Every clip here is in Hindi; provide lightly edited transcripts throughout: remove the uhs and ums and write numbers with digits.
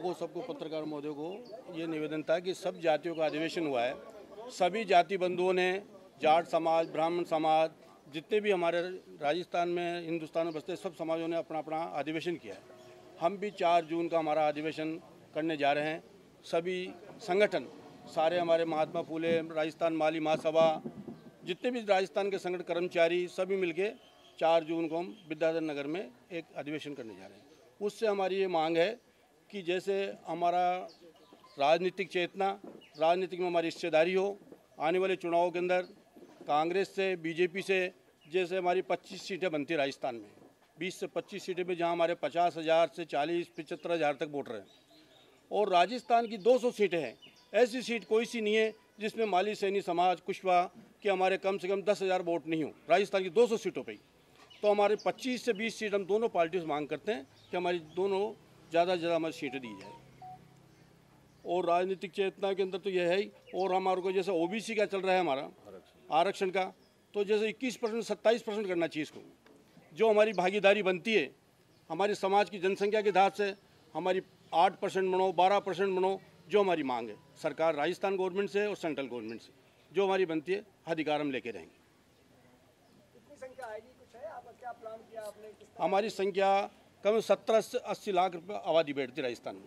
आपको सबको पत्रकार महोदय को ये निवेदन था कि सब जातियों का अधिवेशन हुआ है। सभी जाति बंधुओं ने, जाट समाज, ब्राह्मण समाज, जितने भी हमारे राजस्थान में, हिंदुस्तान में बसते सब समाजों ने अपना अपना अधिवेशन किया है। हम भी 4 जून का हमारा अधिवेशन करने जा रहे हैं। सभी संगठन, सारे हमारे महात्मा फूले, राजस्थान माली महासभा, जितने भी राजस्थान के संगठन, कर्मचारी, सभी मिलके 4 जून को हम विद्याधर नगर में एक अधिवेशन करने जा रहे हैं। उससे हमारी ये मांग है कि जैसे हमारा राजनीतिक चेतना, राजनीतिक में हमारी हिस्सेदारी हो, आने वाले चुनावों के अंदर कांग्रेस से, बीजेपी से, जैसे हमारी 25 सीटें बनती है राजस्थान में, 20 से 25 सीटें में, जहां हमारे 50,000 से 40-75,000 तक वोटर हैं, और राजस्थान की 200 सीटें हैं। ऐसी सीट कोई सी नहीं है जिसमें माली, सैनी समाज, कुशवाहा के हमारे कम से कम 10,000 वोट नहीं हो राजस्थान की 200 सीटों पर। तो हमारे 25 से 20 सीट हम दोनों पार्टियों से मांग करते हैं कि हमारी दोनों ज़्यादा से ज़्यादा हमारी सीटें दी जाए। और राजनीतिक चेतना के अंदर तो यह है ही। और हमारे को जैसे ओबीसी का चल रहा है हमारा आरक्षण का, तो जैसे 21% 27% करना चाहिए इसको। जो हमारी भागीदारी बनती है हमारे समाज की जनसंख्या के हिसाब से, हमारी 8% बनो, 12% बनो, जो हमारी मांग है सरकार, राजस्थान गवर्नमेंट से और सेंट्रल गवर्नमेंट से जो हमारी बनती है, अधिकार हम लेके रहेंगे। कितनी संख्या आएगी, कुछ है आप क्या प्लान किया आपने? हमारी संख्या कम 17 से 80 लाख रुपये आबादी बैठती है राजस्थान में।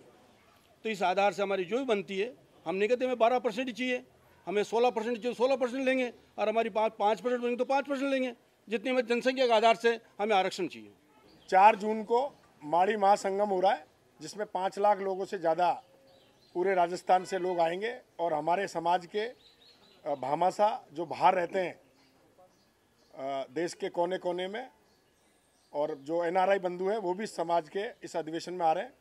तो इस आधार से हमारी जो भी बनती है, हम नहीं कहते हमें 12% ही चाहिए, हमें 16% चाहिए, 16% लेंगे, और हमारी 5% बनेंगे तो 5% लेंगे, जितनी हमें जनसंख्या के आधार से हमें आरक्षण चाहिए। 4 जून को माड़ी महासंगम हो रहा है, जिसमें 5 लाख लोगों से ज़्यादा पूरे राजस्थान से लोग आएंगे, और हमारे समाज के भामाशाह जो बाहर रहते हैं देश के कोने कोने में, और जो एनआरआई बंधु हैं वो भी समाज के इस अधिवेशन में आ रहे हैं।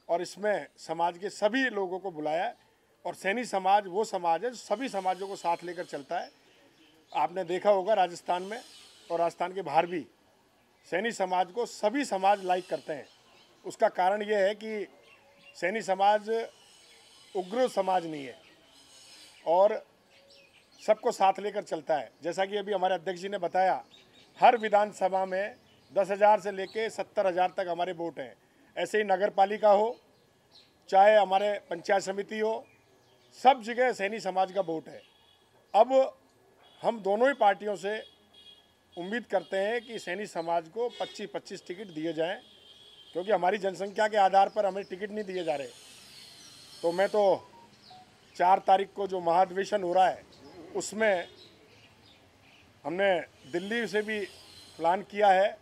और इसमें समाज के सभी लोगों को बुलाया है। और सैनी समाज वो समाज है जो सभी समाजों को साथ लेकर चलता है। आपने देखा होगा राजस्थान में और राजस्थान के बाहर भी सैनी समाज को सभी समाज लाइक करते हैं। उसका कारण ये है कि सैनी समाज उग्र समाज नहीं है और सबको साथ लेकर चलता है। जैसा कि अभी हमारे अध्यक्ष जी ने बताया, हर विधानसभा में 10,000 से लेके 70,000 तक हमारे वोट हैं। ऐसे ही नगर पालिका हो, चाहे हमारे पंचायत समिति हो, सब जगह सैनी समाज का वोट है। अब हम दोनों ही पार्टियों से उम्मीद करते हैं कि सैनी समाज को 25-25 टिकट दिए जाएं, क्योंकि हमारी जनसंख्या के आधार पर हमें टिकट नहीं दिए जा रहे। तो मैं तो 4 तारीख को जो महाधिवेशन हो रहा है उसमें हमने दिल्ली से भी प्लान किया है,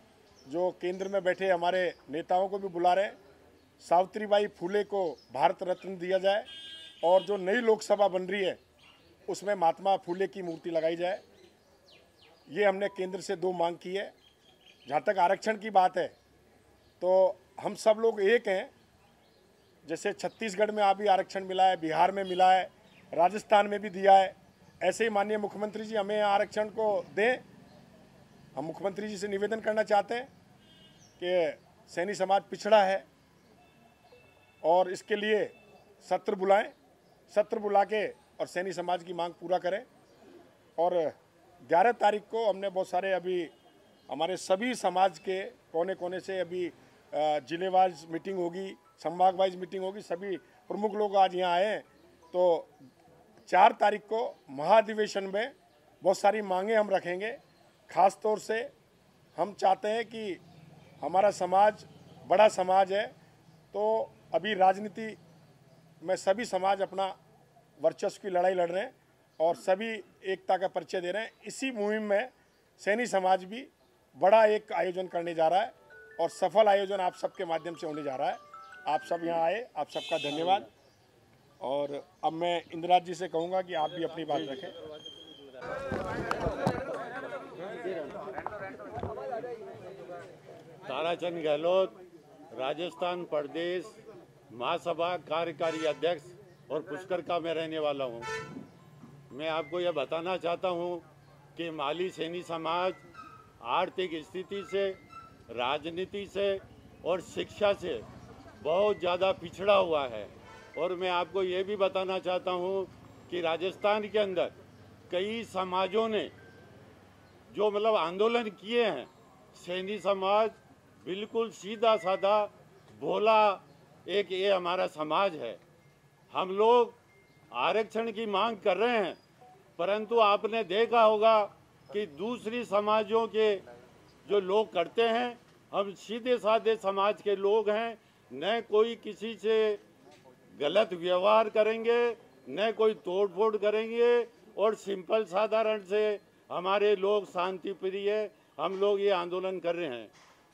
जो केंद्र में बैठे हमारे नेताओं को भी बुला रहे हैं। सावित्रीबाई फूले को भारत रत्न दिया जाए, और जो नई लोकसभा बन रही है उसमें महात्मा फूले की मूर्ति लगाई जाए। ये हमने केंद्र से 2 मांग की है। जहाँ तक आरक्षण की बात है तो हम सब लोग एक हैं। जैसे छत्तीसगढ़ में अभी आरक्षण मिला है, बिहार में मिला है, राजस्थान में भी दिया है, ऐसे ही माननीय मुख्यमंत्री जी हमें आरक्षण को दें। हम मुख्यमंत्री जी से निवेदन करना चाहते हैं कि सैनी समाज पिछड़ा है और इसके लिए सत्र बुलाएं, सत्र बुला के और सैनी समाज की मांग पूरा करें। और 11 तारीख को हमने बहुत सारे अभी हमारे सभी समाज के कोने कोने से अभी जिलेवाइज मीटिंग होगी, संभाग वाइज मीटिंग होगी, सभी प्रमुख लोग आज यहाँ आए हैं। तो 4 तारीख को महाधिवेशन में बहुत सारी मांगें हम रखेंगे। खास तौर से हम चाहते हैं कि हमारा समाज बड़ा समाज है, तो अभी राजनीति में सभी समाज अपना वर्चस्व की लड़ाई लड़ रहे हैं और सभी एकता का परिचय दे रहे हैं। इसी मुहिम में सैनी समाज भी बड़ा एक आयोजन करने जा रहा है और सफल आयोजन आप सबके माध्यम से होने जा रहा है। आप सब यहाँ आए, आप सबका धन्यवाद। और अब मैं इंदिराज जी से कहूँगा कि आप भी अपनी बात रखें। ताराचंद गहलोत, राजस्थान प्रदेश महासभा कार्यकारी अध्यक्ष और पुष्कर का मैं रहने वाला हूं। मैं आपको यह बताना चाहता हूं कि माली सैनी समाज आर्थिक स्थिति से, राजनीति से और शिक्षा से बहुत ज़्यादा पिछड़ा हुआ है। और मैं आपको ये भी बताना चाहता हूं कि राजस्थान के अंदर कई समाजों ने जो मतलब आंदोलन किए हैं, सैनी समाज बिल्कुल सीधा साधा भोला एक ये हमारा समाज है। हम लोग आरक्षण की मांग कर रहे हैं, परंतु आपने देखा होगा कि दूसरी समाजों के जो लोग करते हैं, हम सीधे साधे समाज के लोग हैं, न कोई किसी से गलत व्यवहार करेंगे, न कोई तोड़ फोड़ करेंगे, और सिंपल साधारण से हमारे लोग शांति प्रिय हम लोग ये आंदोलन कर रहे हैं।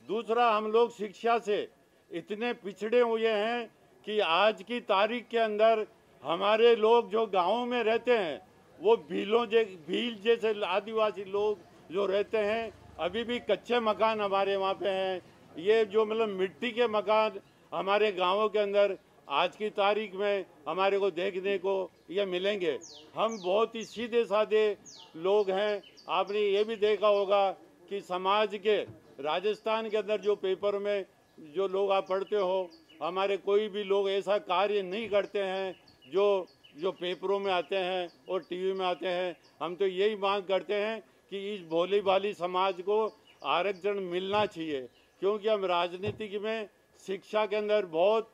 दूसरा, हम लोग शिक्षा से इतने पिछड़े हुए हैं कि आज की तारीख के अंदर हमारे लोग जो गाँव में रहते हैं वो भील जैसे आदिवासी लोग जो रहते हैं, अभी भी कच्चे मकान हमारे वहाँ पे हैं। ये जो मतलब मिट्टी के मकान हमारे गाँवों के अंदर आज की तारीख में हमारे को देखने को ये मिलेंगे। हम बहुत ही सीधे साधे लोग हैं। आपने ये भी देखा होगा कि समाज के राजस्थान के अंदर जो पेपर में जो लोग आप पढ़ते हो, हमारे कोई भी लोग ऐसा कार्य नहीं करते हैं जो पेपरों में आते हैं और टीवी में आते हैं। हम तो यही मांग करते हैं कि इस भोली भाली समाज को आरक्षण मिलना चाहिए, क्योंकि हम राजनीति में शिक्षा के अंदर बहुत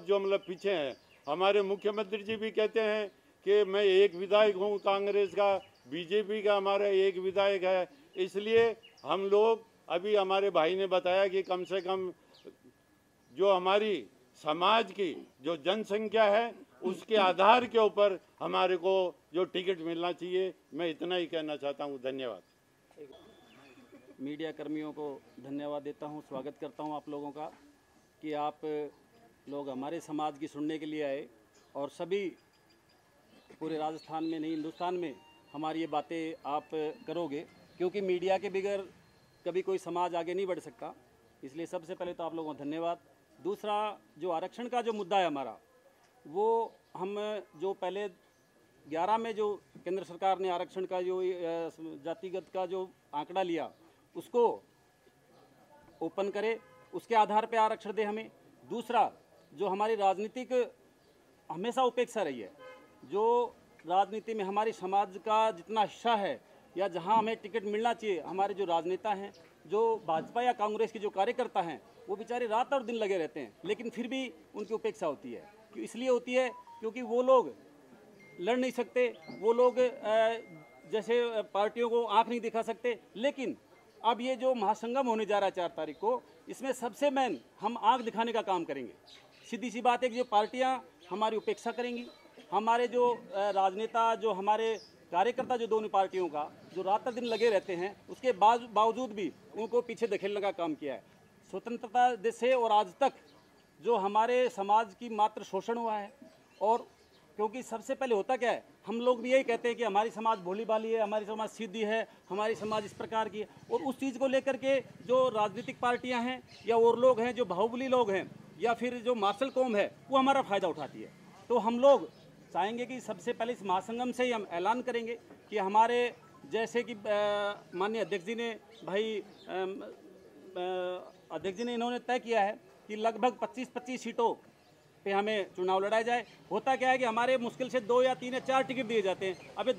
जो मतलब पीछे हैं। हमारे मुख्यमंत्री जी भी कहते हैं कि मैं एक विधायक हूँ कांग्रेस का, बीजेपी का हमारा एक विधायक है। इसलिए हम लोग, अभी हमारे भाई ने बताया कि कम से कम जो हमारी समाज की जो जनसंख्या है उसके आधार के ऊपर हमारे को जो टिकट मिलना चाहिए। मैं इतना ही कहना चाहता हूँ। धन्यवाद। मीडिया कर्मियों को धन्यवाद देता हूँ, स्वागत करता हूँ आप लोगों का कि आप लोग हमारे समाज की सुनने के लिए आए, और सभी पूरे राजस्थान में नहीं हिंदुस्तान में हमारी ये बातें आप करोगे, क्योंकि मीडिया के बगैर कभी कोई समाज आगे नहीं बढ़ सकता। इसलिए सबसे पहले तो आप लोगों को धन्यवाद। दूसरा, जो आरक्षण का जो मुद्दा है हमारा, वो हम जो पहले 11 में जो केंद्र सरकार ने आरक्षण का जो जातिगत का जो आंकड़ा लिया उसको ओपन करे, उसके आधार पे आरक्षण दे हमें। दूसरा, जो हमारी राजनीतिक हमेशा उपेक्षा रही है, जो राजनीति में हमारी समाज का जितना हिस्सा है या जहां हमें टिकट मिलना चाहिए, हमारे जो राजनेता हैं, जो भाजपा या कांग्रेस के जो कार्यकर्ता हैं, वो बेचारे रात और दिन लगे रहते हैं, लेकिन फिर भी उनकी उपेक्षा होती है। क्यों इसलिए होती है? क्योंकि वो लोग लड़ नहीं सकते, वो लोग जैसे पार्टियों को आंख नहीं दिखा सकते। लेकिन अब ये जो महासंगम होने जा रहा है 4 तारीख को, इसमें सबसे मेन हम आंख दिखाने का काम करेंगे। सीधी सी बात है कि जो पार्टियां हमारी उपेक्षा करेंगी, हमारे जो राजनेता, जो हमारे कार्यकर्ता, जो दोनों पार्टियों का जो रात दिन लगे रहते हैं, उसके बावजूद भी उनको पीछे धकेलने का काम किया है। स्वतंत्रता से और आज तक जो हमारे समाज की मात्र शोषण हुआ है। और क्योंकि सबसे पहले होता क्या है, हम लोग भी यही कहते हैं कि हमारी समाज भोली भाली है, हमारी समाज सीधी है, हमारी समाज इस प्रकार की है, और उस चीज़ को लेकर के जो राजनीतिक पार्टियां हैं या और लोग हैं जो बाहुबली लोग हैं या फिर जो मार्शल कौम है, वो हमारा फ़ायदा उठाती है। तो हम लोग चाहेंगे कि सबसे पहले इस महासंगम से ही हम ऐलान करेंगे कि हमारे जैसे कि माननीय अध्यक्ष जी ने अध्यक्ष जी ने इन्होंने तय किया है कि लगभग 25-25 सीटों पे हमें चुनाव लड़ाया जाए। होता क्या है कि हमारे मुश्किल से 2 या 3 या 4 टिकट दिए जाते हैं। अब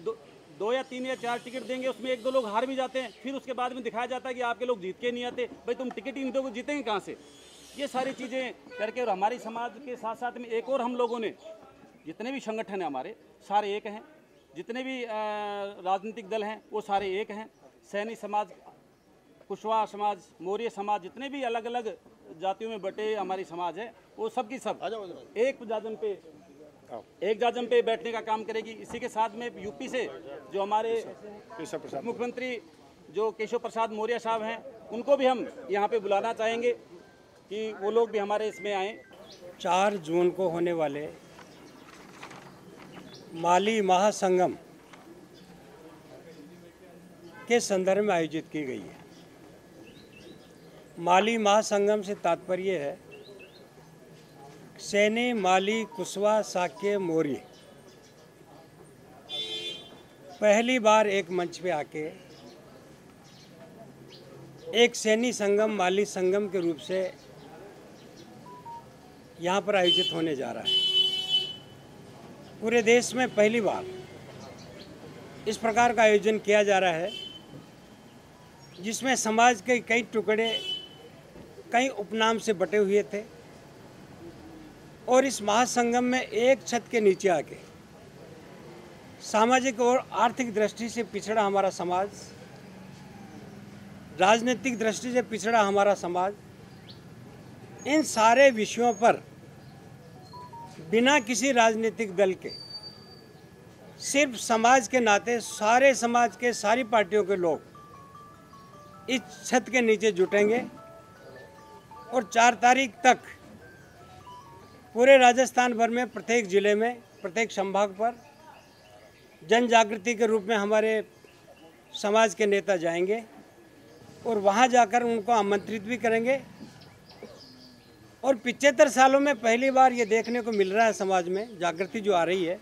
2 या 3 या 4 टिकट देंगे, उसमें 1-2 लोग हार भी जाते हैं, फिर उसके बाद में दिखाया जाता है कि आपके लोग जीत के नहीं आते। भाई तुम टिकट ही नहीं दोगे, जीतेंगे कहाँ से? ये सारी चीज़ें करके, और हमारी समाज के साथ साथ में एक और हम लोगों ने, जितने भी संगठन हैं हमारे सारे एक हैं, जितने भी राजनीतिक दल हैं वो सारे एक हैं। सैनी समाज, कुशवाहा समाज, मौर्य समाज, जितने भी अलग अलग जातियों में बटे हमारी समाज है, वो सब की सब एक जाजम पे बैठने का काम करेगी। इसी के साथ में यूपी से जो हमारे मुख्यमंत्री जो केशव प्रसाद मौर्य साहब हैं, उनको भी हम यहाँ पे बुलाना चाहेंगे कि वो लोग भी हमारे इसमें आएँ। 4 जून को होने वाले माली महासंगम के संदर्भ में आयोजित की गई है। माली महासंगम से तात्पर्य है सैनी, माली, कुशवाहा, साक्य, मौर्य पहली बार एक मंच पे आके एक सैनी संगम, माली संगम के रूप से यहाँ पर आयोजित होने जा रहा है। पूरे देश में पहली बार इस प्रकार का आयोजन किया जा रहा है, जिसमें समाज के कई टुकड़े कई उपनाम से बटे हुए थे। और इस महासंगम में एक छत के नीचे आके सामाजिक और आर्थिक दृष्टि से पिछड़ा हमारा समाज, राजनीतिक दृष्टि से पिछड़ा हमारा समाज, इन सारे विषयों पर बिना किसी राजनीतिक दल के सिर्फ समाज के नाते सारे समाज के सारी पार्टियों के लोग इस छत के नीचे जुटेंगे और 4 तारीख तक पूरे राजस्थान भर में प्रत्येक जिले में प्रत्येक संभाग पर जन जागृति के रूप में हमारे समाज के नेता जाएंगे और वहां जाकर उनको आमंत्रित भी करेंगे। और 75 सालों में पहली बार ये देखने को मिल रहा है समाज में जागृति जो आ रही है,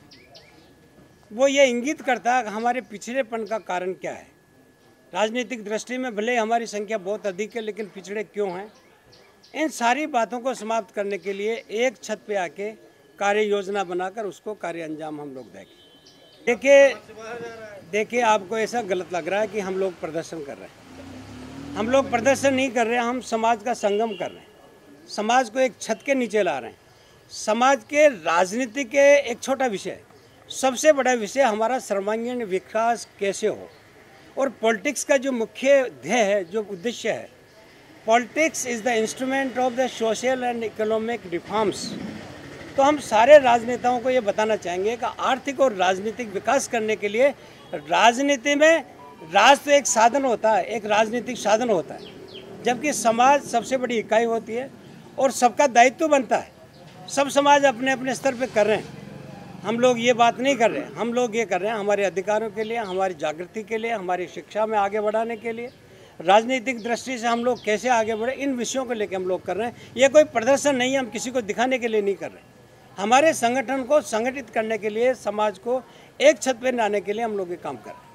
वो ये इंगित करता है कि हमारे पिछड़ेपन का कारण क्या है। राजनीतिक दृष्टि में भले हमारी संख्या बहुत अधिक है, लेकिन पिछड़े क्यों हैं, इन सारी बातों को समाप्त करने के लिए एक छत पे आके कार्य योजना बनाकर उसको कार्य अंजाम हम लोग देंगे। देखिए आपको ऐसा गलत लग रहा है कि हम लोग प्रदर्शन कर रहे हैं। हम लोग प्रदर्शन नहीं कर रहे हैं, हम समाज का संगम कर रहे हैं, समाज को एक छत के नीचे ला रहे हैं। समाज के राजनीति के एक छोटा विषय, सबसे बड़ा विषय हमारा सर्वांगीण विकास कैसे हो। और पॉलिटिक्स का जो मुख्य ध्येय है, जो उद्देश्य है, politics is the instrument of the social and economic reforms. तो हम सारे राजनेताओं को ये बताना चाहेंगे कि आर्थिक और राजनीतिक विकास करने के लिए राजनीति में राज तो एक साधन होता है, एक राजनीतिक साधन होता है, जबकि समाज सबसे बड़ी इकाई होती है और सबका दायित्व बनता है। सब समाज अपने अपने स्तर पे कर रहे हैं, हम लोग ये बात नहीं कर रहे हैं। हम लोग ये कर रहे हैं हमारे अधिकारों के लिए, हमारी जागृति के लिए, हमारी शिक्षा में आगे बढ़ाने के लिए, राजनीतिक दृष्टि से हम लोग कैसे आगे बढ़े, इन विषयों को लेकर हम लोग कर रहे हैं। ये कोई प्रदर्शन नहीं है, हम किसी को दिखाने के लिए नहीं कर रहे। हमारे संगठन को संगठित करने के लिए, समाज को एक छत पर लाने के लिए हम लोग ये काम कर रहे हैं।